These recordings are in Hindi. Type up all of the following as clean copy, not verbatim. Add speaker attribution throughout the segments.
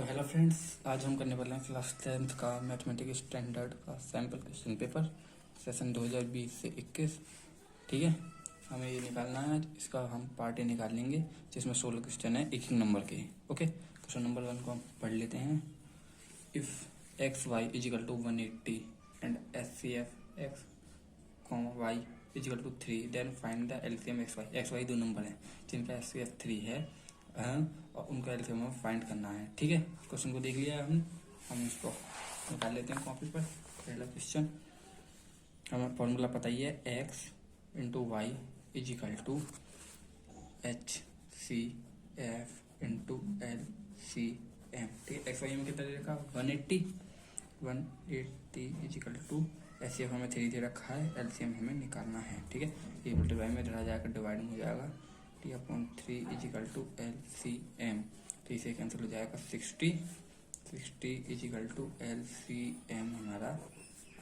Speaker 1: तो हेलो फ्रेंड्स, आज हम करने वाले हैं क्लास 10th का मैथमेटिक्स स्टैंडर्ड का सैम्पल क्वेश्चन पेपर सेशन 2020 से 21। ठीक है, हमें ये निकालना है। इसका हम पार्ट ए निकाल लेंगे जिसमें 16 क्वेश्चन है एक नंबर के। ओके, क्वेश्चन नंबर 1 को हम पढ़ लेते हैं। If x y is equal to 180 and S C F x y is equal to 3 then find the LCM x y. X y दो नंबर हैं जिनका एस सी एफ 3 है और उनका एलसीएम हमें फाइंड करना है। ठीक है, क्वेश्चन को देख लिया हम इसको निकाल लेते हैं कॉपी पर। पहला क्वेश्चन, हमें फॉर्मूला पता ही है, x into y is equal to H C F into L C M. ठीक है, एक्स वाई में कितना दे रखा, 180 is equal to S C F हमें 3 दे रखा है, एलसीएम हमें निकालना है। ठीक है, ये मल्टीप्लाई में रह जाकर डिवाइड हो जाएगा, T upon 3 is equal to L C M. तो इसे कैंसिल हो जाएगा, 60 is equal to L C M हमारा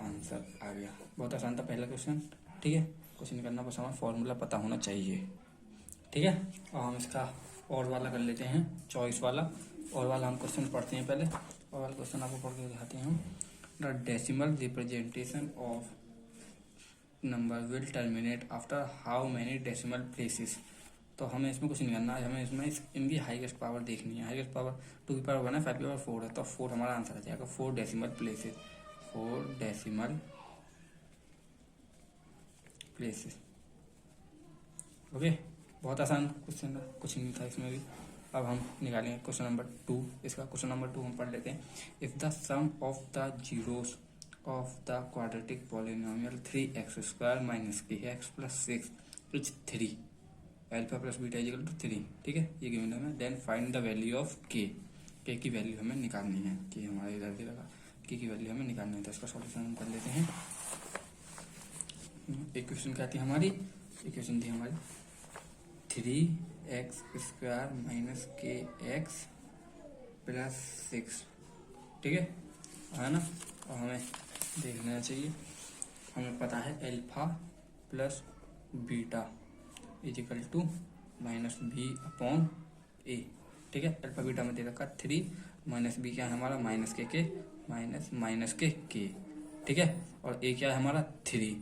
Speaker 1: आंसर आ गया। बहुत आसान था पहला क्वेश्चन। ठीक है, क्वेश्चन करना बस हमें फॉर्मूला पता होना चाहिए। ठीक है, और हम इसका और वाला कर लेते हैं, चॉइस वाला। और वाला हम क्वेश्चन पढ़ते हैं पहले। और वाला क्वेश्चन आपको पढ़ के दिखाते हैं हम। The decimal representation of number will terminate after how many decimal places. तो हमें इसमें कुछ नहीं करना है, हमें इसमें इनकी हाईएस्ट पावर देखनी है। हाईएस्ट पावर 2 की पावर 1 है, 5 की पावर 4 है, तो 4 हमारा आंसर आ जाएगा। 4 decimal places, 4 decimal places. Okay, बहुत आसान क्वेश्चन था, कुछ नहीं था इसमें भी। अब हम निकालेंगे क्वेश्चन नंबर 2। इसका क्वेश्चन नंबर 2 हम पढ़ लेते हैं। If the sum of the zeros of the quadratic polynomial 3x² minus K X plus 6 is 3, alpha plus beta is equal to 3। ठीक है, ये गिवन है। Then find the value of K की वैल्यू हमें निकालनी है। के हमारे इधर दे रखा, के की वैल्यू हमें निकालनी है। तो इसका सॉल्यूशन हम कर लेते हैं। इक्वेशन क्या थी हमारी, इक्वेशन थी हमारी 3x² minus K X plus 6। ठीक है ना, और हमें देख लेना चाहिए, हमें पता है alpha plus beta is equal to minus B upon A. ठीक है, अल्फा बीटा में दे रखा 3 माइनस बी क्या है हमारा, माइनस के माइनस के। ठीक है, और ए क्या है हमारा 3,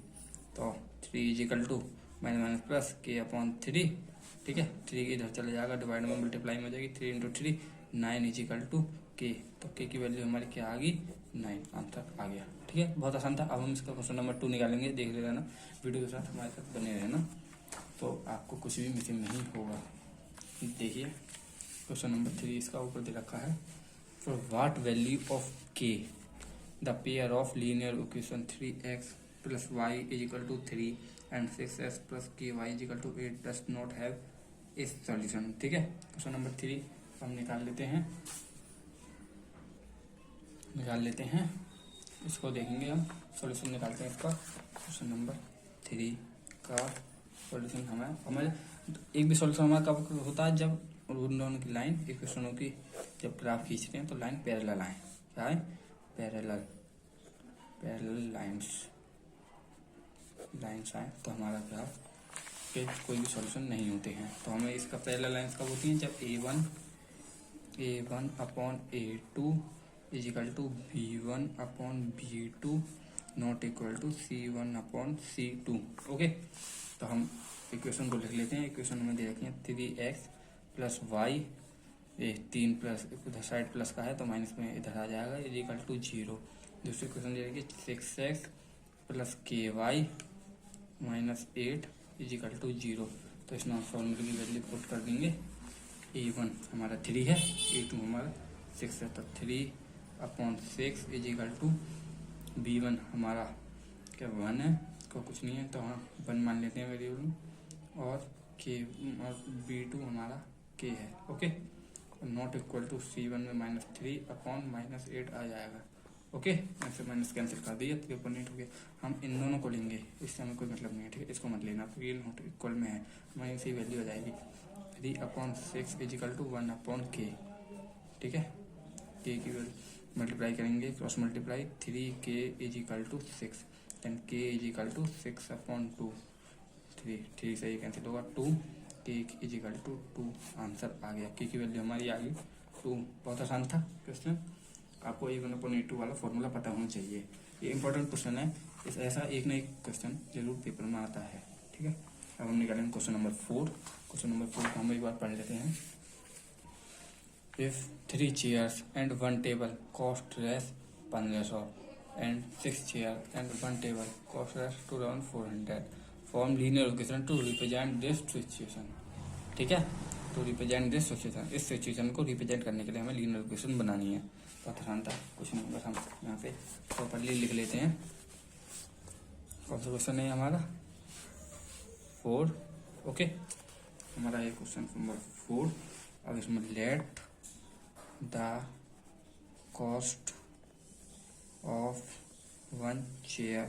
Speaker 1: तो 3 इजिकल टू माइनस प्लस के अपॉन 3। ठीक है, 3 इधर चले जाएगा, डिवाइड में मल्टीप्लाई में हो जाएगी, 3 इंटू 3 9 इजिकल टू के। तो के की वैल्यू हमारी क्या आ गई, 9, आंसर आ गया। ठीक है, बहुत आसान था। अब हम इसका क्वेश्चन नंबर 2 निकालेंगे, देख ले रहना, वीडियो के साथ हमारे साथ बने रहना, तो आपको कुछ भी मिसिंग नहीं होगा। देखिए क्वेश्चन नंबर 3 इसका ऊपर दे रखा है, for what value of K the pair of linear equation 3x plus Y is equal to 3 and 6s plus K Y is equal to 8 does not have is solution. ठीक है, क्वेश्चन नंबर 3 हम निकाल लेते हैं, इसको देखेंगे हम, सॉल्यूशन निकालते हैं इसका। क्वेश्चन नंबर 3 का सॉल्यूशन हमारे एक भी सॉल्यूशन हमारा कब होता है, जब उन दोनों की लाइन इक्वेशनों की जब ग्राफ खींचते हैं तो लाइन पैरेलल आए। क्या है, पैरेलल लाइन्स आए तो हमारा ग्राफ के कोई भी सॉल्यूशन नहीं होते हैं। तो हमें इसका पैरेलल लाइन्स कब होती हैं, जब a1 upon a2 is equal to b1 upon b2 not equal to c1 upon c2। Okay, तो हम इक्वेशन को लिख लेते हैं। इक्वेशन में दे रखी है 3x प्लस वाई, 3 प्लस उधर साइड प्लस का है तो माइनस में इधर आ जाएगा, इजिकल टू 0। दूसरी इक्वेशन दे रखी है 6x plus K Y minus 8 is equal to 0। तो इसमें हम फॉर्मूले की वैल्यू पुट कर देंगे। a1 हमारा 3 है, a2 हमारा 6 है, तो 3 अपॉन 6 इजिकल टू b1 हमारा क्या 1 है, को कुछ नहीं है तो हाँ 1 मान लेते हैं वेरिएबल, और के और b2 हमारा k है। Okay, not equal to c1 में -3 अपॉन -8 आ जाएगा। ओके, ऐसे माइनस कैंसिल कर दिया, 3 हो गया। हम इन दोनों को लेंगे, इससे हमें कोई मतलब नहीं है। ठीक है, इसको मत लेना, क्योंकि ये नॉट इक्वल में है, हमारी इसी वैल्यू आ जाएगी 3 अपॉन 6 इजिकल टू 1 अपॉन के। ठीक है, के की वैल्यू मल्टीप्लाई करेंगे, cross multiply 3k is equal to 6 then k is equal to 6 upon 2, 3 से ये कैंसिल होगा, 2 k इजिकल टू 2, आंसर आ गया। के की वैल्यू हमारी आ गई टू। बहुत आसान था क्वेश्चन, आपको A1/A2 वाला फॉर्मूला पता होना चाहिए। ये इंपॉर्टेंट क्वेश्चन है, इस ऐसा एक ना एक क्वेश्चन जरूर पेपर में आता है। ठीक है, अब हम निकालेंगे क्वेश्चन नंबर 4। क्वेश्चन नंबर 4 को हम एक बार पढ़ लेते हैं। If 3 chairs and 1 table cost less 1500 and 6 chairs and 1 table cost less 2400, form linear equation to represent this situation। ठीक है, टू रिप्रेजेंट दिस सिचुएशन, इस सिचुएशन को रिप्रेजेंट करने के लिए हमें लीनियर इक्वेशन बनानी है। बहुत आसान था क्वेश्चन, बस हम यहाँ पे प्रॉपर्ली लिख लेते हैं। कौन सा क्वेश्चन है हमारा? 4। ओके, हमारा ये क्वेश्चन नंबर 4। अब इसमें let the cost of 1 chair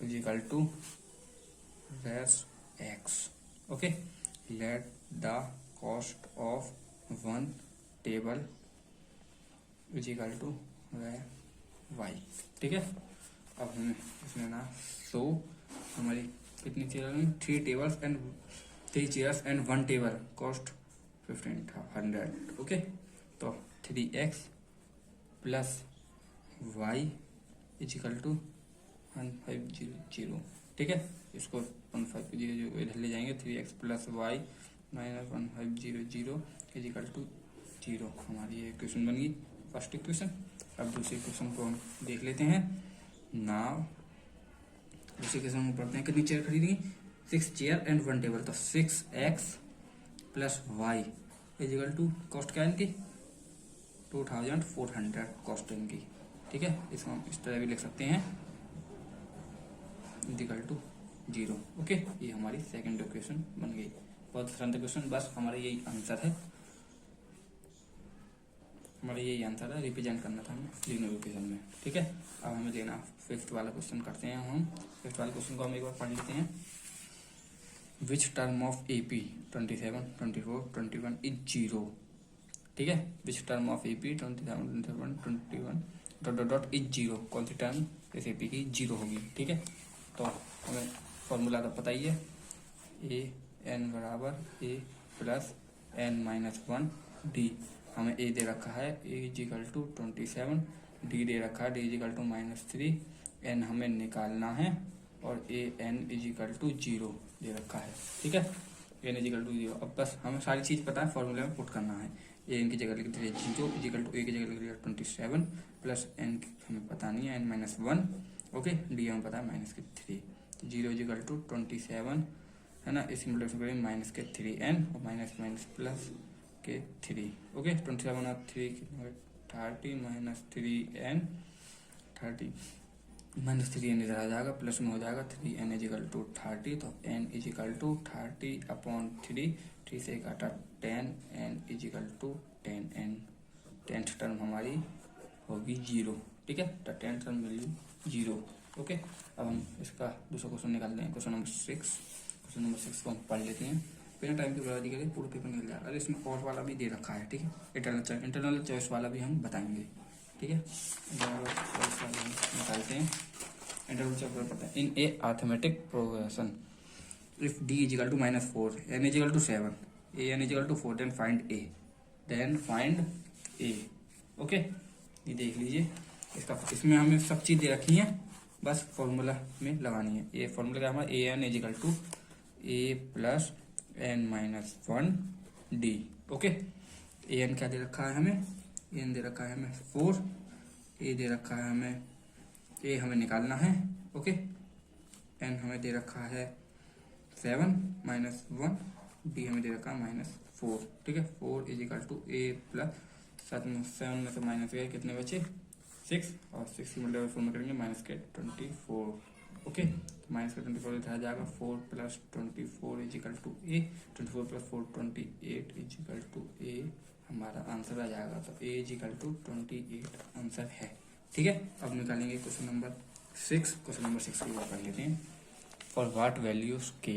Speaker 1: is equal to रेस x. Okay, let the cost of 1 table is equal to y. ठीक है, अब हमें इसमें ना सो हमारी कितनी chair, 3 tables and 3 chairs and 1 table cost 1500। Okay, तो 3x plus y is equal to 1500। ठीक है, इसको 1500 इधर ले जाएंगे। 3x plus y minus 1500 is equal to 0। हमारी ये इक्वेशन बन गई, फर्स्ट इक्वेशन। अब दूसरी इक्वेशन को हम देख लेते हैं। नाउ दूसरी इक्वेशन में पढ़ते हैं, कितनी चेयर खरीदेंगे? 6 चेयर एंड 1 टेबल। तो 6x plus y is equal to, cost क्या है इनकी? 2400 कॉस्ट है इनकी। ठीक है, इसको हम इस तरह भी लिख सकते हैं, इक्वल टू 0। ओके, ये हमारी सेकंड इक्वेशन बन गई। बहुत आसान क्वेश्चन, बस हमारा यही आंसर है, हमारा यही आंसर है, रिप्रेजेंट करना था हमें लीनियर इक्वेशन में। ठीक है, अब हमें लेना फिफ्थ वाला क्वेश्चन करते हैं हम। फिफ्थ वाले क्वेश्चन को हम एक बार पढ़ लेते हैं। Which term of AP 27, 24, 21 is 0। ठीक है, which term of AP 27, 21 dot dot dot is 0। कौन सी टर्म इस AP की 0 होगी? ठीक है, तो हमें फॉर्मूला तो पता ही है, AN बराबर A प्लस N-1D। हमें A दे रखा है, A is equal to 27, D दे रखा है, D is equal to -3, N हमें निकालना है और AN इज इक्वल टू 0 दे रखा है। ठीक है, N इज इक्वल टू 0। अब बस हमें सारी चीज़ पता है, फॉर्मूले में पुट करना है। AN की जगह लिख दीजिए 0 इज इक्वल टू, A की जगह लिख दीजिए 27 प्लस N हमें पता नहीं है, N-1। ओके, D हमें पता है -3। 0 इज इक्वल टू 27 है ना, इसकी मल्टीप्लिकेशन करेंगे -3n और माइनस प्लस के 3। ओके, 27 और 3 कितने, 30 -3n 30 -3n इधर आ जाएगा, प्लस में हो जाएगा 3n इज इक्वल टू 30। तो n इज इक्वल टू 30/3, 3 से काटा 10, n is equal to 10n। 10th term हमारी होगी 0। ठीक है, तो 10th टर्म वैल्यू 0। ओके, अब हम इसका दूसरा क्वेश्चन निकालते हैं, क्वेश्चन नंबर 6। क्वेश्चन नंबर 6 को हम पढ़ लेते हैं, बिना टाइम की बर्बादी के लिए पूरा पेपर निकल जाएगा। अरे इसमें और वाला भी दे रखा है। ठीक है, इंटरनल चॉइस वाला भी हम बताएंगे। ठीक है, इंटरनल चॉइस वाला हम निकालते हैं। इंटरनल चॉइस पढ़ते हैं। In a arithmetic progression, if D is equal to -4, N is equal to 7, AN is equal to 4, then find A। Okay, ये देख लीजिए, इसका इसमें हमें सब चीज़ दे रखी है, बस फॉर्मूला में लगानी है। ये फॉर्मूला क्या हमारा, AN is equal to A plus N-1D। Okay, AN क्या दे रखा है हमें? AN दे रखा है हमें 4, A दे रखा है हमें, A हमें निकालना है। ओके, N हमें दे रखा है 7 -1, D हमें दे रखा है -4। ठीक है, 4 is equal to A plus 7 में से माइनस गए, कितने बचे? 6, और 6 की मल्टीप्लिकेशन करेंगे -24। ओके, तो -24 इधर आ जाएगा, 4 plus 24 is equal to A, 24 plus 4 28 is equal to A। हमारा आंसर आ जाएगा, तो A is equal to 28 answer है। ठीक है, अब निकालेंगे क्वेश्चन नंबर 6। क्वेश्चन नंबर 6 की बात कर लेते हैं। For what values K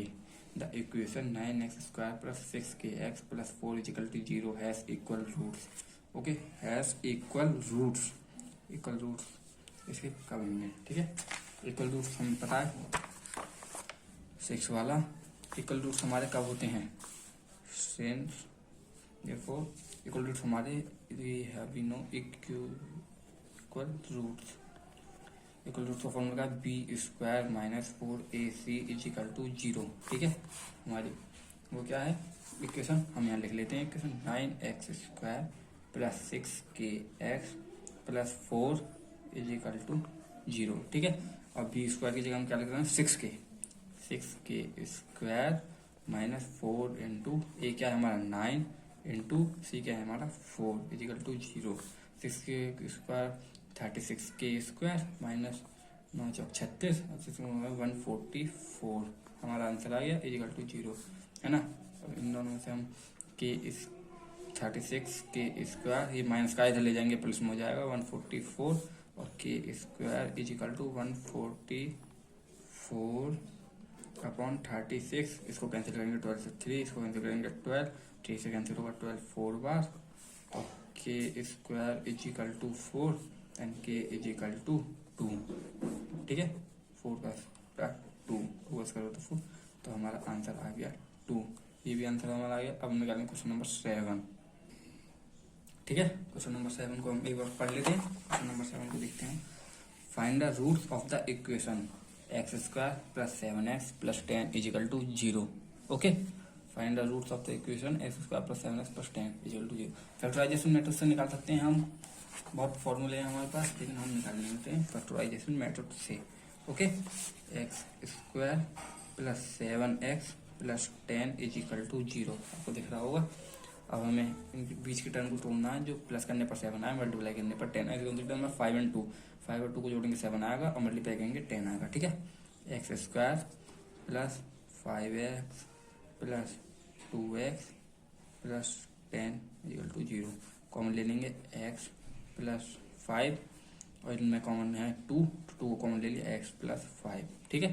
Speaker 1: the equation 9x² plus 6kx plus 4 is equal to 0 has equal roots. Okay, has equal roots, equal roots इसके कब होंगे? ठीक है, इक्वल रूट्स हमें पता है 6 वाला, इक्वल रूट्स हमारे कब होते हैं? सेंस देखो इक्वल रूट्स हमारे वी नो इक्वल रूट्स का formula B square minus 4ac is equal to 0। ठीक है, हमारी वो क्या है इक्वेशन, हम यहाँ लिख लेते हैं equation 9x square plus 6kx plus 4 is equal to 0। ठीक है, और बी स्क्वायर की जगह हम क्या लिख रहे हैं 6k स्क्वायर माइनस 4 इंटू ए क्या है हमारा 9 इंटू सी क्या है हमारा 4 is equal to 0। 6k square 36k square minus 9 चौक 36 और 144 हमारा आंसर आ गया इज इक्वल टू 0, है ना। अब इन दोनों में से हम के इस 36 के स्क्वायर ये माइनस का इधर ले जाएंगे प्लस में हो जाएगा 144 और K square is equal to 144 upon 36। इसको कैंसिल करेंगे 12 से 3, इसको कैंसिल करेंगे 12, 3 से कैंसिल होगा 12 4 बार और K square is equal to 4 and K is equal to 2। ठीक है, 4 का 2 करो तो 4, तो हमारा आंसर आ गया 2। ये भी आंसर हमारा आ गया। अब हम निकालेंगे क्वेश्चन नंबर 7। ठीक है, क्वेश्चन नंबर 7 को हम एक बार पढ़ लेते हैं। क्वेश्चन नंबर 7 को देखते हैं। Find the roots of the equation x square plus 7x plus 10 is equal to 0। Okay, find the roots of the equation x square plus 7x plus 10 is equal to 0। Factorisation method से निकाल सकते हैं हम, बहुत फॉर्मूले हैं हमारे पास, लेकिन हम निकाल लेते हैं फैक्टराइजेशन मेथड से। Okay, x square plus 7x plus 10 is equal to 0 आपको दिख रहा होगा। अब हमें बीच के टर्म को तोड़ना है, जो प्लस करने पर 7 आए, मल्टीप्लाई करने पर 10 आए। टर्म में 5 और 2, 5 और 2 को जोड़ेंगे 7 आएगा और मल्टीप्लाई करेंगे 10 आएगा। ठीक है, x square plus 5x plus 2x plus 10 equal to 0। Common ले लेंगे x प्लस 5 और इनमें कॉमन है 2 को कॉमन ले लिया x प्लस 5। ठीक है,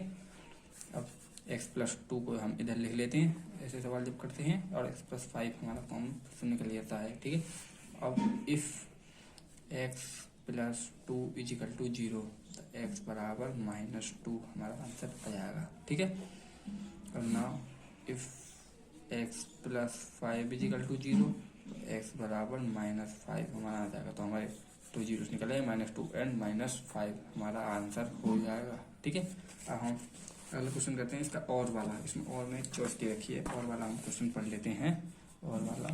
Speaker 1: अब x प्लस 2 को हम इधर लिख लेते हैं, ऐसे सवाल जब करते हैं, और x प्लस 5 हमारा कॉमन से निकल जाता है। ठीक है, अब if x plus 2 is equal to 0 तो x बराबर -2 हमारा आंसर आ जाएगा। ठीक है, और now if x plus 5 is equal to 0 तो x बराबर -5 हमारा आ जाएगा। तो हमारे 2 जीरो निकले -2 एंड -5 हमारा आंसर हो जाएगा। ठीक है, अब हम अगला क्वेश्चन करते हैं इसका और वाला। इसमें और में चॉइस दे रखी है, और वाला हम क्वेश्चन पढ़ लेते हैं। और वाला,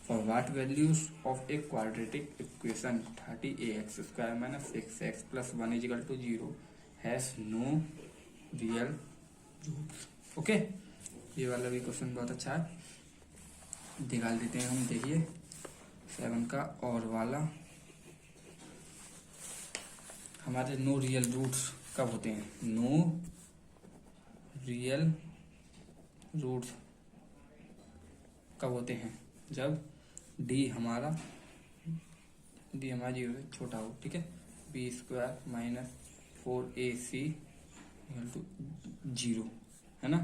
Speaker 1: for what values of a quadratic equation 30ax square minus 6x plus 1 is equal to 0 has no real roots. Okay, ये वाला भी क्वेश्चन बहुत अच्छा है, निकाल देते हैं हम। देखिए 7 का और वाला, हमारे नो रियल रूट्स कब होते हैं? नो रियल रूट्स कब होते हैं? जब डी हमारा 0 से छोटा हो। ठीक है, B square minus 4ac equal to 0, है ना,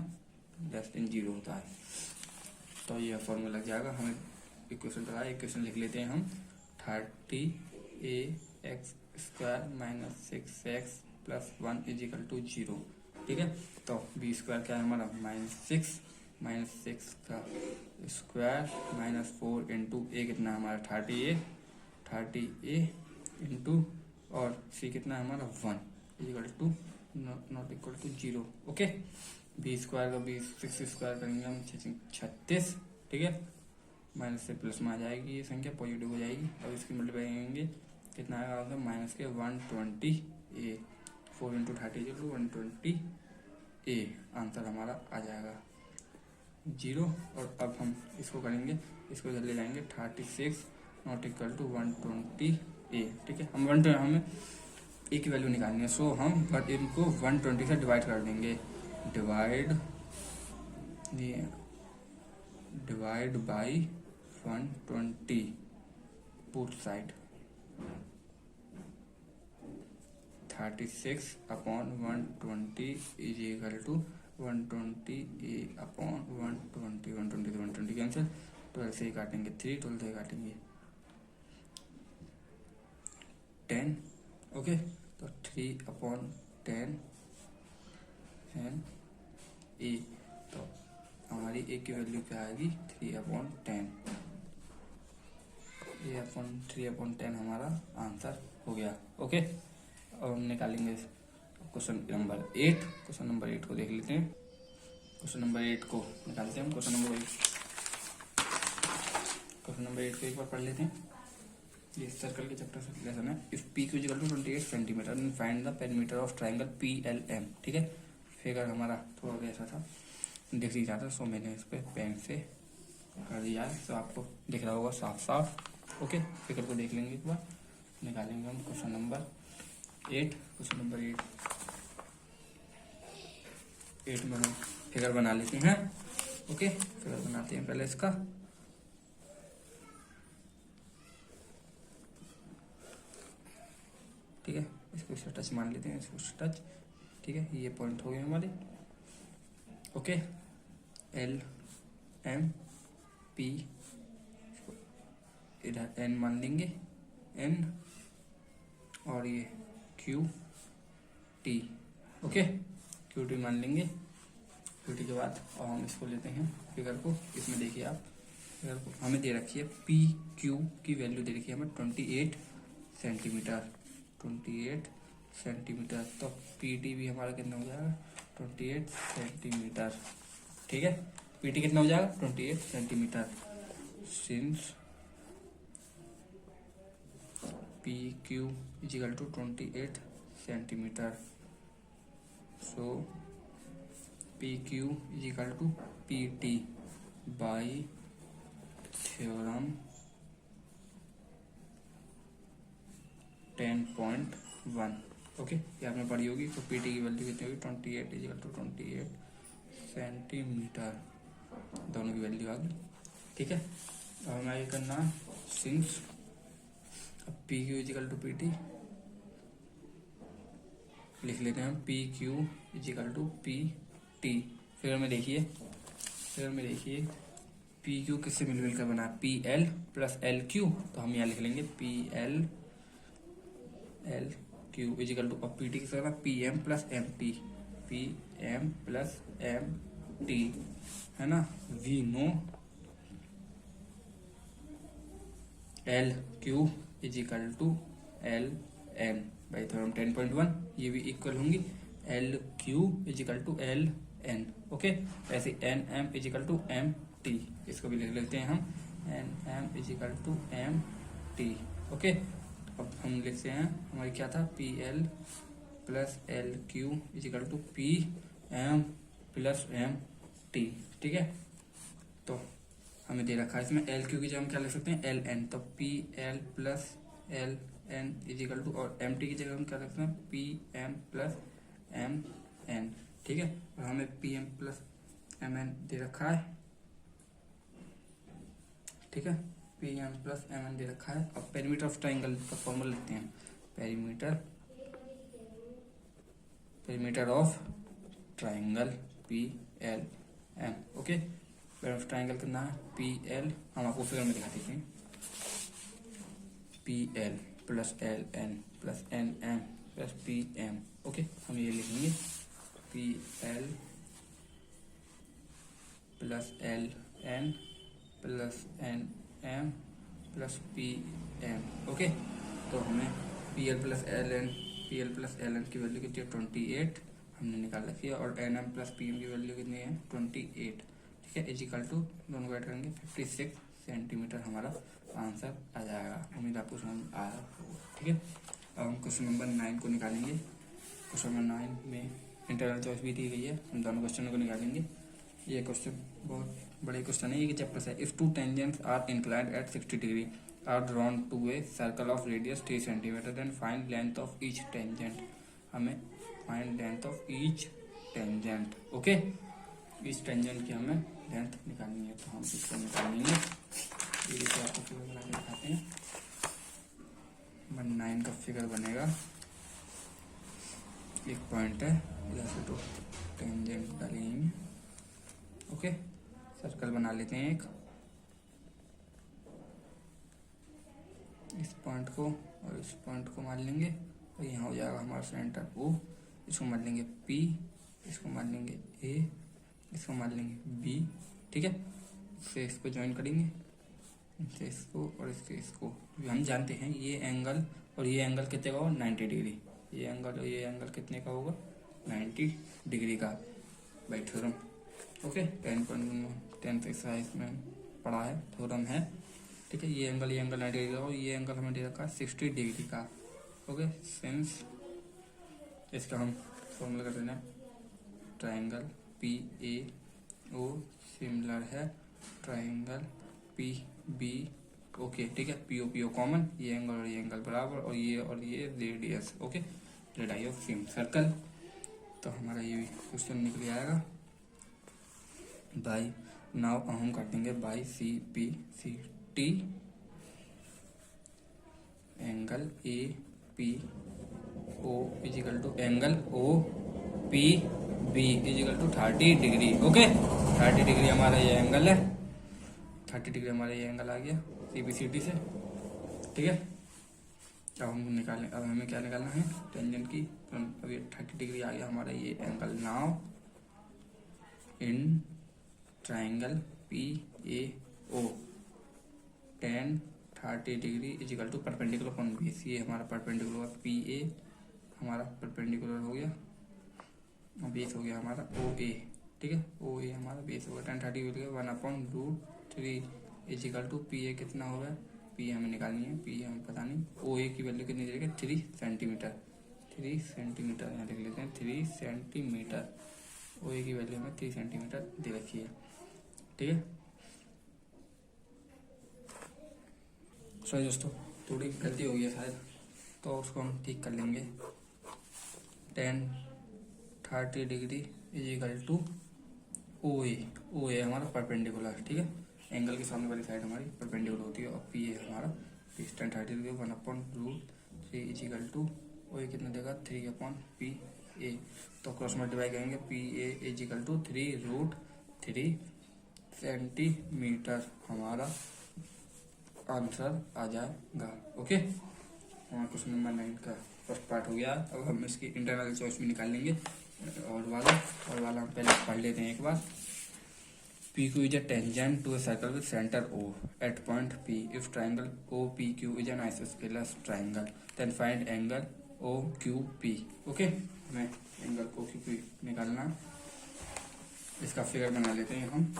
Speaker 1: लेस देन 0 होता है। तो ये फॉर्मूला लग जाएगा। हमें इक्वेशन तो है, इक्वेशन लिख लेते हैं हम 30ax square minus 6x plus 1 is equal to 0। ठीक है, तो बी स्क्वायर क्या है हमारा -6 का स्क्वायर माइनस 4 इंटू ए कितना है हमारा 30a इंटू और सी कितना है हमारा 1 equal to not equal to 0। Okay, B square का 6 स्क्वायर करेंगे हम 36। ठीक है, माइनस से प्लस में आ जाएगी, ये संख्या पॉजिटिव हो जाएगी। अब इसकी मल्टीप्लाई करेंगे कितना आएगा माइनस के 120a 4 into 30 equal to 120a answer हमारा आ जाएगा 0। और अब हम इसको करेंगे, इसको इधर ले जाएंगे 36 नॉट इक्वल टू 120a। ठीक है, हमें ए की वैल्यू निकालनी है, सो हम बट इनको 120 से डिवाइड कर देंगे। Divide by 120 both side, 36 upon 120 is equal to 120a upon 120 से 120 कैंसिल, 12 से ही काटेंगे 3, 12 से काटेंगे 10। ओके, तो 3 अपॉन 10 एंड ए, तो हमारी ए की वैल्यू क्या आएगी 3 अपॉन 10। A/3/10 हमारा आंसर हो गया। ओके, और हम निकालेंगे क्वेश्चन नंबर 8। क्वेश्चन नंबर 8 को देख लेते हैं। क्वेश्चन नंबर 8 को निकालते हैं। क्वेश्चन नंबर 8 को एक बार पढ़ लेते हैं। ये सर्कल के चैप्टर से लेसन है। If P Q equal to 28 centimetre and find the perimeter of triangle PLM। ठीक है, फिगर हमारा थोड़ा ऐसा था, दिख नहीं रहा था, सो मैंने इस पर पेन से कर दिया है, तो आपको दिख रहा होगा साफ साफ। ओके, फिगर को देख लेंगे एक बार, निकालेंगे हम क्वेश्चन नंबर 8। क्वेश्चन नंबर 8 में हम फिगर बना लेते हैं। ओके, फिगर बनाते हैं पहले इसका। ठीक है, इसको इस टच मान लेते हैं, इसको टच। ठीक है, ये पॉइंट हो गए हमारे। ओके, LMP, इधर N मान लेंगे, N, और ये QT। ओके, QT मान लेंगे। QT के बाद और हम इसको लेते हैं फिगर को। इसमें देखिए आप फिगर को हमें दे रखी है PQ की वैल्यू दे रखी है हमें 28 सेंटीमीटर। 28 सेंटीमीटर, तो PT भी हमारा कितना हो जाएगा 28 सेंटीमीटर। ठीक है, PT कितना हो जाएगा 28 centimetre. Since PQ is equal to 28 centimetre, so PQ is equal to PT by theorem 10.1। Okay, ये आपने पढ़ी होगी। तो PT की वैल्यू कितनी होगी 28 इज इक्वल टू 28 सेंटीमीटर, दोनों की वैल्यू आ गई। ठीक है, अब हमें ये करना सिंस अब PQ is equal to PT लिख लेते हैं हम। PQ is equal to PT। Figure में देखिए PQ किससे मिल कर बना PL प्लस LQ, तो हम यहाँ लिख लेंगे PL LQ is equal to, अब PT किससे बना PM plus MT, PM plus MT, है ना। We know LQ is equal to LN by theorem 10.1, ये भी इक्वल होंगी। LQ is equal to LN। Okay, ऐसे NM is equal to MT, इसको भी लिख लेते हैं हम NM is equal to MT। Okay, अब हम लिखते हैं हमारी क्या था PL plus LQ is equal to PM plus MT। ठीक है, तो हमें दे रखा है इसमें LQ की जगह हम क्या लिख सकते हैं LN, तो PL plus LN is equal to, और MT की जगह हम क्या लिख सकते हैं PM प्लस MN। ठीक है, और हमें PM प्लस MN दे रखा है। ठीक है, PM प्लस MN दे रखा है। अब पेरीमीटर ऑफ ट्राइंगल का फॉर्मूला लिखते हैं। Perimeter of triangle PLM। Okay, perimeter of triangle कितना है PL, हम आपको फिगर में दिखा देते हैं। PL plus LN plus NM plus PM। Okay, हम ये लिखेंगे PL plus LN plus NM plus PM। Okay, तो हमें PL प्लस LN की वैल्यू कितनी है 28 हमने निकाल रखी है, और NM प्लस PM की वैल्यू कितनी है 28। ठीक है, इज इक्वल टू दोनों को ऐड करेंगे 56 सेंटीमीटर हमारा आंसर आ जाएगा। उम्मीद आपको समझ आया। ठीक है, अब हम क्वेश्चन नंबर 9 को निकालेंगे। क्वेश्चन नंबर 9 में इंटरनल चॉइस भी दी गई है, हम दोनों क्वेश्चनों को निकालेंगे। ये क्वेश्चन बहुत बड़े क्वेश्चन है, ये चैप्टर है। If two tangents are inclined at 60 degree are drawn to a circle of radius 3 centimetre, then find length of each tangent. हमें find length of each tangent. Okay, इस टेंजेंट की हमें लेंथ निकालनी है, तो हम इसको निकालेंगे। ये देखिए आपको फिगर बना के दिखाते हैं। नंबर 9 का फिगर बनेगा। एक पॉइंट है, इधर से तो टेंजेंट डालेंगे। ओके, सर्कल बना लेते हैं एक। इस पॉइंट को और इस पॉइंट को मान लेंगे, और यहाँ हो जाएगा हमारा सेंटर O। इसको मान लेंगे P, इसको मान लेंगे A, इसको मान लेंगे B। ठीक है, फिर इसको ज्वाइन करेंगे, इससे इसको और इससे इसको हम जानते हैं ये एंगल और ये एंगल कितने का होगा 90 डिग्री। ये एंगल और ये एंगल कितने का होगा 90 डिग्री का बाई थ्योरम। ओके 10.10 एक्सरसाइज में पढ़ा है, थ्योरम है। ठीक है, ये एंगल 90 डिग्री का और ये एंगल हमें दे रखा है 60 डिग्री का। ओके सिंस इसका हम फॉर्मूला कर देना triangle P A O similar है ट्राइंगल पी बी। ओके ठीक है, पी ओ कॉमन, ये एंगल और ये एंगल बराबर और ये radius. Okay radius of same circle. तो हमारा ये भी क्वेश्चन निकल आएगा बाई। नाउ हम काटेंगे by C P C T angle A P O is equal to angle O P B is equal to 30 degree. Okay 30 degree हमारा ये एंगल है, 30 डिग्री हमारा ये एंगल आ गया सी बी सी टी से। ठीक है, अब हम निकालें, अब हमें क्या निकालना है टेंजेंट की। तो अब ये 30 डिग्री आ गया हमारा ये angle. Now in triangle P A O 30 degree is equal to perpendicular upon base. ये हमारा परपेंडिकुलर होगा पी ए, हमारा परपेंडिकुलर हो गया और बेस हो गया हमारा ओ ए। ठीक है, ओ ए हमारा बेस होगा 10 30 हो गया 1/√3 इजिकल टू पी ए कितना होगा, पी हमें निकालनी है, पी हमें पता नहीं। ओ ए की वैल्यू कितनी देगी 3 सेंटीमीटर, 3 सेंटीमीटर यहाँ लिख लेते हैं 3 सेंटीमीटर। ओ ए की वैल्यू हमें 3 सेंटीमीटर दे रखी है। ठीक है, सॉरी दोस्तों थोड़ी गलती हो गई है शायद, तो उसको हम ठीक कर लेंगे। 10 30 डिग्री इजिकल टू ओ ए हमारा परपेंडिकुलर। ठीक है, एंगल के सामने वाली साइड हमारी परपेंडिकुलर होती है और पी ए हमारा 10 30 degree 1/√3 is equal to O A कितना देगा 3/पी ए। तो क्रॉस मल्टीप्लाई करेंगे P A is equal to 3√3 centimetre हमारा आंसर आ जाएगा। ओके हमारा क्वेश्चन नंबर 9 का फर्स्ट पार्ट हो गया। अब हम इसकी इंटरनल चॉइस में निकाल लेंगे और वाला हम पहले पढ़ लेते हैं एक बार। P Q is a tangent to a circle with centre O at point P. If triangle O P Q is an isosceles triangle then find angle O Q P. Okay हमें एंगल ओ क्यू पी निकालना, इसका फिगर बना लेते हैं हम।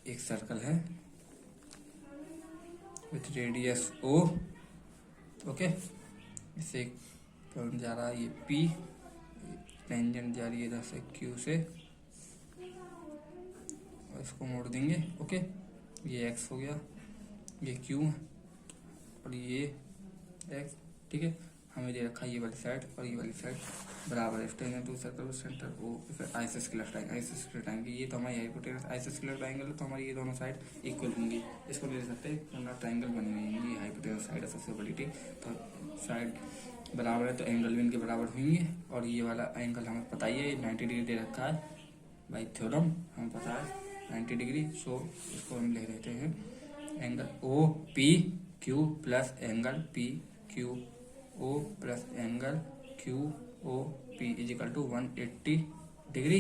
Speaker 1: एक सर्कल है विथ रेडियस ओ। ओके इससे एक पॉइंट जा रहा है ये पी, टेंजेंट जा रही है इधर से क्यू से और इसको मोड़ देंगे। ओके ये एक्स हो गया, ये क्यू और ये एक्स। ठीक है, हमें दे रखा है ये वाली साइड और ये वाली साइड बराबर है। Tangent to circle centre O आइसोस्केलर ट्रायंगल, ये तो हमारी हाइपोटेनस आइसोस्केलर ट्रायंगल है, तो हमारी ये दोनों साइड इक्वल होंगी। इसको ले सकते हैं ट्रायंगल बनी हुई होंगी, हाइपोटेनस साइड है सबसे बड़ी। ठीक, तो साइड बराबर है तो एंगल भी इनके बराबर होंगे। और ये वाला एंगल हमें पता ही है 90 डिग्री दे रखा है बाई थ्योरम, हमें पता है 90 डिग्री। सो इसको हम ले लेते हैं angle O P Q plus angle P Q O plus angle Q O P is equal to 180 degree.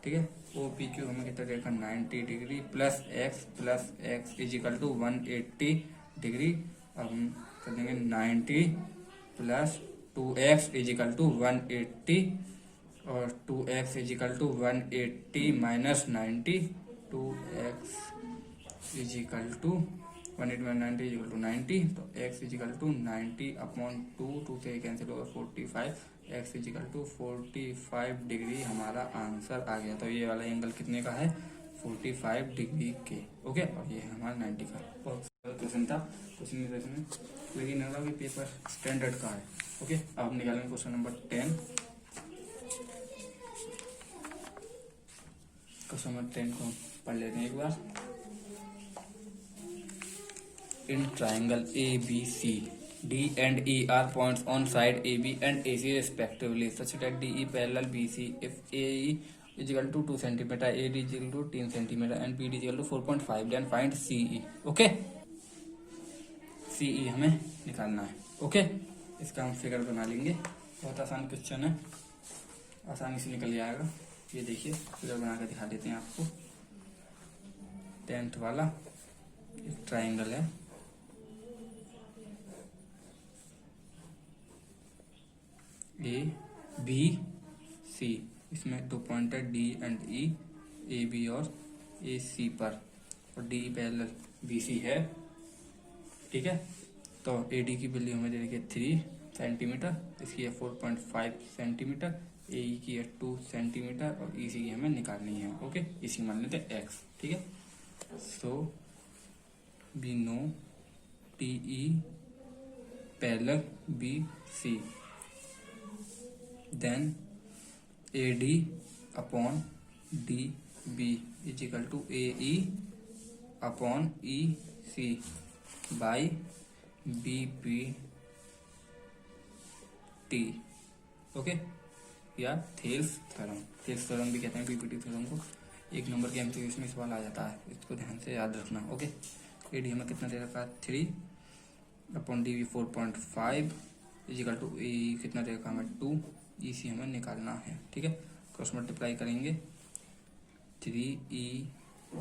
Speaker 1: ठीक है, ओ पी क्यू हमें कितना देखा 90 degree plus x is equal to 180 degree. अब हम कर देंगे 90 प्लस 2x इजिकल टू 180 और 2x is equal to 180 minus 90, 2x is equal to 180 minus 90 is equal to 90। तो x इजिकल टू 90/2 से कैंसिल होगा 45, x इजिकल टू 45 डिग्री हमारा आंसर आ गया। तो ये वाला एंगल कितने का है 45 डिग्री के। ओके और ये हमारा 90 का क्वेश्चन था, क्वेश्चन में लेकिन अगर ये पेपर स्टैंडर्ड का है। ओके अब हम निकालेंगे क्वेश्चन नंबर 10। क्वेश्चन नंबर 10 को पढ़ लेते हैं एक बार। In triangle ABC, D and E are points on side AB and AC respectively, such that DE parallel BC. If AE is equal to 2 cm, AD is equal to 10 cm, and BD is equal to 4.5, then find CE. Okay, CE हमें निकालना है। ओके इसका हम फिगर बना लेंगे, बहुत आसान क्वेश्चन है, आसानी से निकल जाएगा। ये देखिए फिगर बना कर दिखा देते हैं आपको 10th वाला। एक ट्राइंगल है ए बी सी, इसमें 2 पॉइंट है D and E, A B और ए सी पर, और डी पैरेलल बी सी है, ठीक है। तो ए डी की वैल्यू हमें दे रखी है 3 सेंटीमीटर, इसकी है 4.5 सेंटीमीटर, ए ई की है 2 सेंटीमीटर और ई सी की हमें निकालनी है। ओके, इसी मान लेते हैं एक्स, ठीक है। So we know T E parallel B C, then A D upon D B is equal to A E upon E C by B P T. Okay, या थेल्स थ्योरम भी कहते हैं बीपीटी थ्योरम को। 1 नंबर के एमसीक्यू में सवाल आ जाता है, इसको ध्यान से याद रखना। ओके, ए डी हमें कितना दे रखा है 3 upon D B 4.5 equal to A कितना दे रखा हमें 2, ई सी हमें निकालना है, ठीक है। क्रॉस मल्टीप्लाई करेंगे 3 ई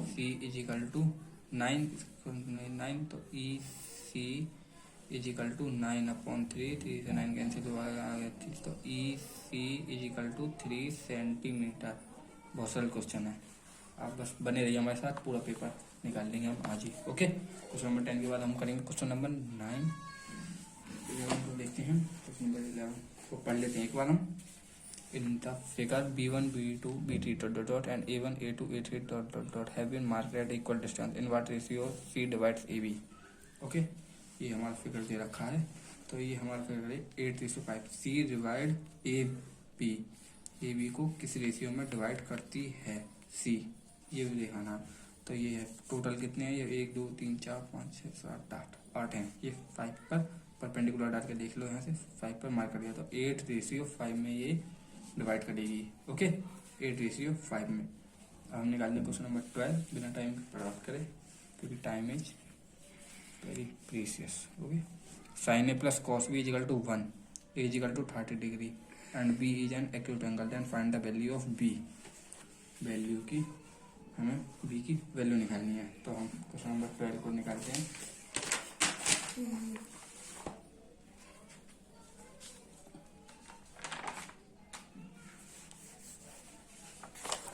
Speaker 1: सी इजिकल टू 9, तो ई सी इजिकल टू 9 अपॉन 3 से 9 कैंसिल हो गया, तो ई सी इजिकल टू 3 सेंटीमीटर। बहुत सरल क्वेश्चन है, आप बस बने रहिए हमारे साथ, पूरा पेपर निकाल लेंगे हम आज ही। ओके, क्वेश्चन नंबर 10 के बाद हम करेंगे क्वेश्चन नंबर 9, 11 को देखते हैं। क्वेश्चन नंबर 11 को पढ़ लेते हैं एक बार हम। In the figure B1, B2, B3 dot dot dot and A1, A2, A3 dot dot dot have been marked at equal distance. In what ratio C divides AB? Okay, ये हमारा फिगर दे रखा है, तो ये हमारा फिगर है 8:5। C डिवाइड ए बी को किस रेशियो में डिवाइड करती है C, ये भी दिखाना। तो ये है टोटल कितने हैं, ये 1 2 3 4 5 6 7 8 हैं। ये 5 पर परपेंडिकुलर डाल के देख लो, यहाँ से 5 पर मार्क कर दिया, तो 8:5 में ये डिवाइड करेगी। ओके, 8:5 में। अब हम निकाल लें क्वेश्चन नंबर 12 बिना टाइम के प्राप्त करें, क्योंकि time is very precious. Okay, sine A plus cos B is equal to 1, A is equal to 30 degree and B is an acute angle, then find the value of B. Value की हमें बी की वैल्यू निकालनी है, तो हम क्वेश्चन नंबर 12 को निकालते हैं।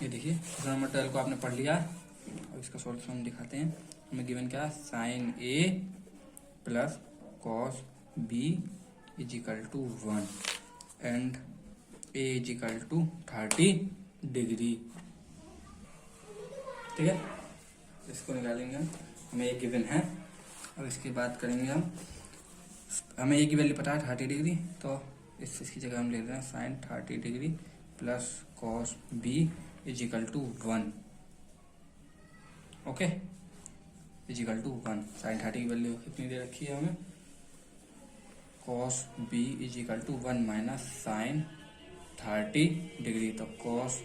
Speaker 1: ये देखिए क्वेश्चन नंबर 12 को आपने पढ़ लिया, अब इसका सॉल्यूशन दिखाते हैं। हमें गिवन क्या है, sine A plus cos B is equal to 1 and A is equal to 30 degree, ठीक है। इसको निकालेंगे हम, हमें एक गिवन है। अब इसकी बात करेंगे हम, हमें एक की वैल्यू पता है 30 डिग्री, तो इसकी जगह हम ले रहे हैं sine 30 degree plus cos B is equal to 1। Okay, equal to 1। Sine 30 की वैल्यू कितनी दे रखी है हमें, cos B is equal to 1 minus sine 30 degree, तो cos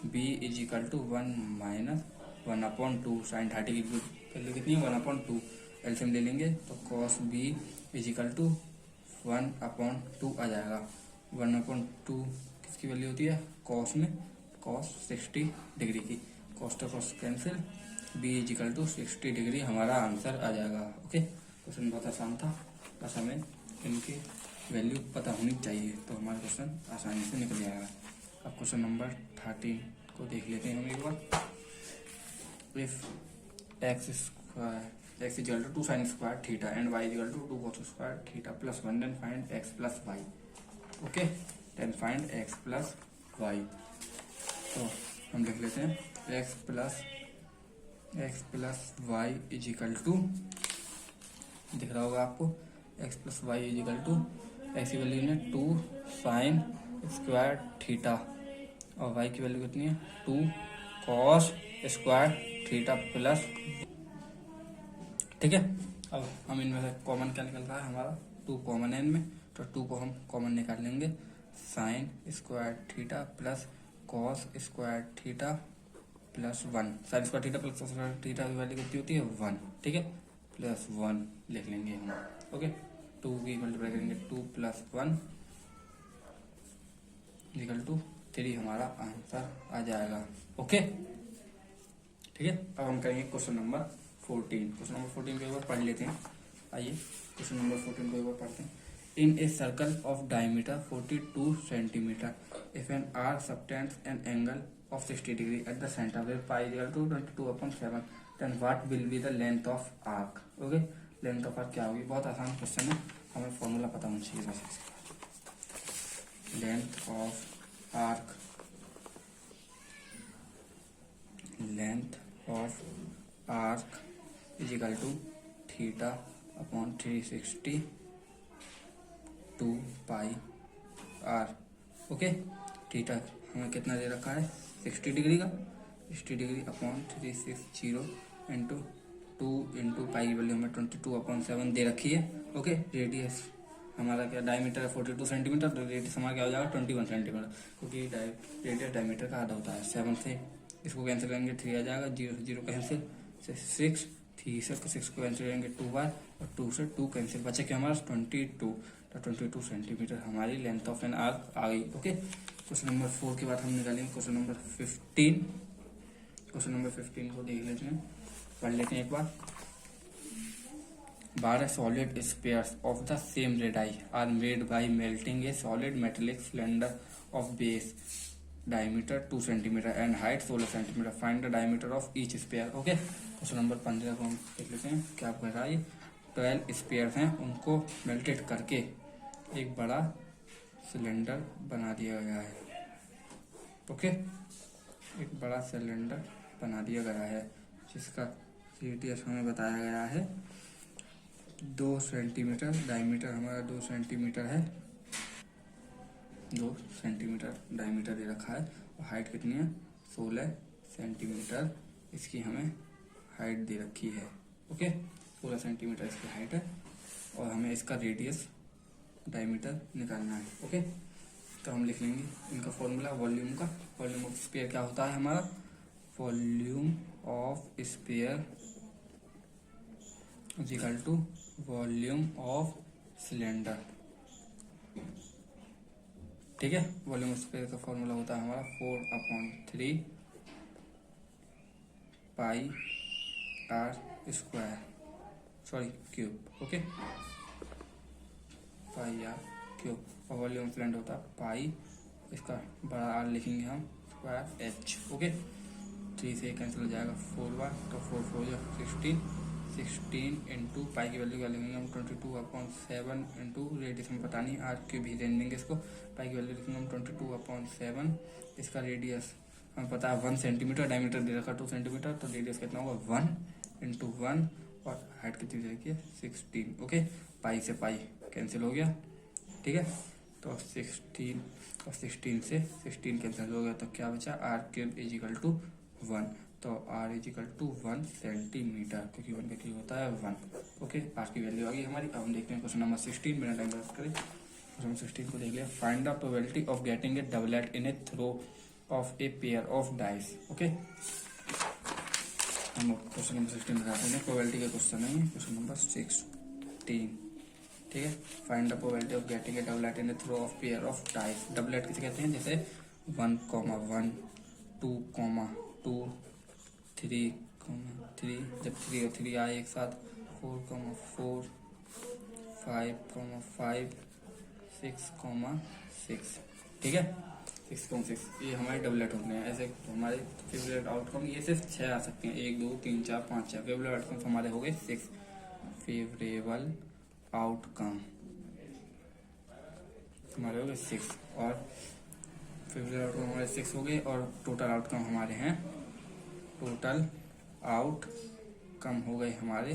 Speaker 1: B is equal to 1 minus 1/2। Sine 30 की वैल्यू कितनी है 1/2, एलसीएम ले लेंगे तो कॉस बी इजिकल टू 1/2 आ जाएगा। 1/2 किसकी वैल्यू होती है, कॉस में कॉस 60 डिग्री की, कॉस तो cos cancel, B is equal to 60 degree हमारा आंसर आ जाएगा। ओके, क्वेश्चन बहुत आसान था, बस हमें इनकी वैल्यू पता होनी चाहिए, तो हमारा क्वेश्चन आसानी से निकल जाएगा। अब क्वेश्चन नंबर 13 को देख लेते हैं हम एक बार। If x is equal to 2 sine square theta and y is equal to 2 cos square theta plus 1, then find x plus y. Okay, then find x plus y. तो हम लिख लेते हैं x plus Y is equal to, दिख रहा होगा आपको, x plus Y is equal to, x की वैल्यू ने 2 साइन स्क्वायर थीटा और वाई की वैल्यू कितनी है 2 कॉस स्क्वायर थीटा प्लस, ठीक है। अब हम इनमें से कॉमन क्या निकल रहा है हमारा, 2 कॉमन है इनमें, तो 2 को हम कॉमन निकाल लेंगे। Sign square theta plus cos square theta plus 1, sign square theta plus cos square theta की वैल्यू कितनी होती है 1, ठीक है, प्लस 1 लिख लेंगे हम। ओके, 2 की मल्टीप्लाई करेंगे 2 प्लस 1 इक्वल टू 3 हमारा आंसर आ जाएगा। ओके, ठीक है। अब हम करेंगे क्वेश्चन नंबर 14। क्वेश्चन नंबर 14 को एक बार पढ़ लेते हैं। आइए क्वेश्चन नंबर 14 को एक बार पढ़ते हैं। In a circle of diameter 42 centimetre, if an arc subtends an angle of 60 degree at the centre where pi equal to 22/7, then what will be the length of arc. Okay, length of arc क्या होगी? बहुत आसान क्वेश्चन है, हमें फॉर्मूला पता होना चाहिए बस इसका। Length of arc, length of arc is equal to theta upon 360 2 pi R. Okay, theta हमें कितना दे रखा है? 60 डिग्री का, 60 degree upon 360 into 2 into pi की वैल्यू हमें 22/7 दे रखी है। ओके, रेडियस हमारा क्या डायमीटर है 42 सेंटीमीटर, तो रेडियस हमारा क्या हो जाएगा 21 सेंटीमीटर, क्योंकि रेडियस डायमीटर का आधा होता है। 7 से इसको कैंसिल करेंगे 3 आ जाएगा, 0 से 0 कैंसिल, 6 3 से 6 को कैंसिल करेंगे 2 बार, और 2 से 2 कैंसिल, बचा क्या हमारा 22, तो 22 सेंटीमीटर हमारी लेंथ ऑफ एन आर्क आ गई। ओके, क्वेश्चन नंबर 4 के बाद हम निकालेंगे क्वेश्चन नंबर 15। क्वेश्चन नंबर 15 को देख लेते हैं, पढ़ लेते हैं एक बार। 12 solid spheres of the same radii are made by melting a solid metallic cylinder of base diameter 2 cm and height 16 cm. Find the diameter of each sphere. Okay, question number 15 को हम देख लेते हैं क्या कह रहा है। 12 स्पेयर हैं, उनको मेल्टेड करके एक बड़ा सिलेंडर बना दिया गया है। ओके, एक बड़ा सिलेंडर बना दिया गया है जिसका रेडियस हमें बताया गया है 2 सेंटीमीटर, डायमीटर हमारा 2 सेंटीमीटर है, 2 सेंटीमीटर डायमीटर दे रखा है, और हाइट कितनी है 16 सेंटीमीटर इसकी हमें हाइट दे रखी है। ओके, 16 सेंटीमीटर इसकी हाइट है, और हमें इसका रेडियस डायमीटर निकालना है। ओके, तो हम लिख लेंगे इनका फॉर्मूला वॉल्यूम का। वॉल्यूम ऑफ स्फीयर क्या होता है हमारा? Volume of sphere is equal to volume of cylinder. ठीक है, वॉल्यूम ऑफ स्फीयर का फॉर्मूला होता है हमारा 4/3 pi r square, sorry cube. Okay, pi r cube, और वॉल्यूम ऑफ सिलेंडर होता है पाई, इसका बड़ा आर लिखेंगे हम स्क्वायर एच। ओके, 3 से कैंसिल हो जाएगा 4 बार, तो 4 4 16 इंटू पाई की वैल्यू क्या लिखेंगे हम 22/7 इंटू रेडियस में पता नहीं, आर क्यूब ही रहने देंगे इसको। पाई की वैल्यू लिखेंगे हम 22/7, इसका रेडियस हमें पता है 1 सेंटीमीटर, डायमीटर दे रखा 2 सेंटीमीटर, तो रेडियस कितना होगा 1 इंटू 1, और हाइट कितनी दे रखी है 16। ओके, पाई से पाई कैंसिल हो गया। ठीक है, तो 16 और 16 से 16 कैंसिल हो गया, तो क्या बचा? R cube is equal to 1, तो R is equal to 1 centimetre, क्योंकि 1 का क्यूब होता है 1। ओके, आर की वैल्यू आ गई हमारी। अब हम देखते हैं क्वेश्चन नंबर 16, बिना टाइम वेस्ट करें क्वेश्चन 16 को देख लिया। Find the probability of getting a doublet in a throw of a pair of dice. Okay, हम क्वेश्चन नंबर 16 बताते हैं, प्रोबेबिलिटी का क्वेश्चन है क्वेश्चन नंबर 16। ठीक है, find the probability of getting a doublet in a throw of pair of dice. Doublet किसे कहते हैं? जैसे 1,1 2,2 3,3, जब 3 और 3 आए एक साथ 4,4 5,5 6,6। ठीक है, 6,6 ये हमारे डबलेट होते हैं। ऐसे तो हमारे फेवरेट आउटकम ये सिर्फ 6 आ सकते हैं, 1 2 3 4 5 6 फेवरेट आउटकम हमारे हो गए 6। फेवरेबल आउटकम हमारे हो गए 6, और फेवरेट आउटकम हमारे 6 हो गए, और टोटल आउटकम हमारे हैं, टोटल आउटकम हो गए हमारे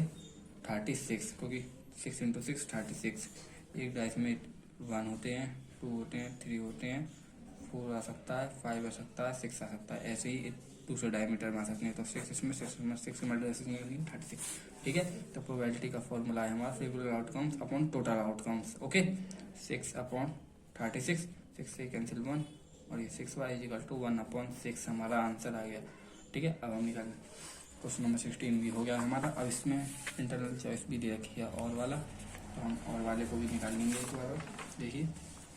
Speaker 1: 36, क्योंकि 6 इंटू 6 36। एक डाइस में 1 होते हैं, 2 होते हैं, 3 होते हैं, 4 आ सकता है, 5 आ सकता है, 6 आ सकता है, ऐसे ही दूसरे डायमीटर में आ सकते हैं। तो 6 इसमें 6 मल्टीप्लाई 36। ठीक है, तो प्रोबेबिलिटी का फॉर्मूला है हमारा favourable outcomes upon total outcomes. Okay, 6/36, 6 से कैंसिल 1, और ये 6y इज इक्वल टू 1/6 हमारा आंसर आ गया। ठीक है, अब हम निकालें क्वेश्चन नंबर 16 भी हो गया हमारा। अब इसमें इंटरनल चॉइस भी दे रखी है और वाला, तो हम और वाले को भी निकाल लेंगे एक बार। देखिए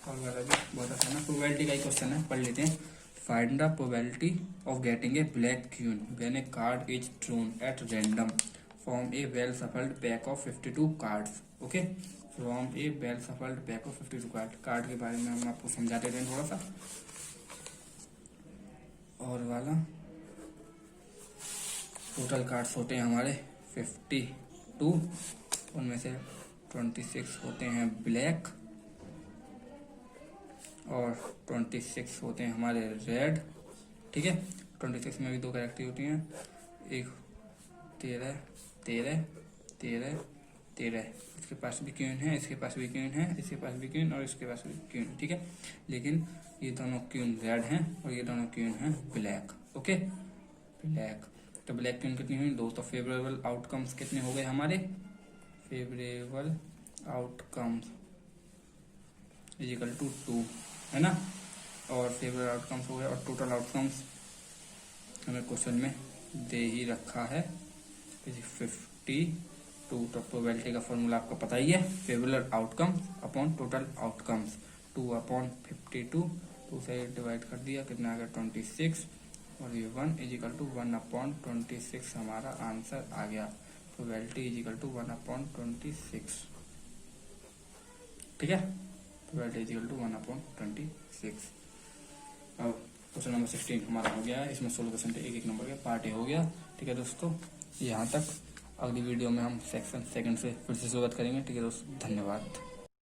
Speaker 1: और वाला भी बहुत आसान है, प्रोबेबिलिटी का ही क्वेश्चन है, पढ़ लेते हैं। Find the probability of getting a black queen when a card is thrown at random from a well shuffled pack of 52 cards. Okay, from a well shuffled pack of 52 card के बारे में हम आपको समझाते थे थोड़ा सा। और वाला टोटल कार्ड्स होते हैं हमारे 52, उनमें से 26 होते हैं ब्लैक और 26 होते हैं हमारे रेड। ठीक है, 26 में भी 2 कैरेक्टर होती हैं, एक 13 13 13 13। इसके पास भी क्वीन है, इसके पास भी क्वीन है, इसके पास भी क्वीन और इसके पास भी क्वीन। ठीक है, लेकिन ये दोनों क्वीन रेड हैं और ये दोनों क्वीन हैं ब्लैक। Okay, black. तो ब्लैक क्वीन कितनी हुई 2। तो फेवरेबल आउटकम्स कितने हो गए हमारे, फेवरेबल आउटकम्स इजिकल टू 2, है ना। और फेवरेबल आउटकम्स हो गए और टोटल आउटकम्स हमें क्वेश्चन में दे ही रखा है 52। तो प्रोबेबिलिटी का फॉर्मूला आपको पता ही है, favourable outcomes upon total outcomes 2/52। 2 से डिवाइड कर दिया, कितना आ गया 26 और ये 1 इजिकल टू 1/26 हमारा आंसर आ गया। Probability is equal to 1/26। ठीक है, प्रोबेबिलिटी इजिकल टू 1/26। अब क्वेश्चन नंबर 16 हमारा हो गया है, इसमें 16 क्वेश्चन थे, एक नंबर का पार्ट हो गया। ठीक है दोस्तों, यहाँ तक। अगली वीडियो में हम सेक्शन सेकंड से फिर से शुरुआत करेंगे। ठीक है दोस्तों, धन्यवाद।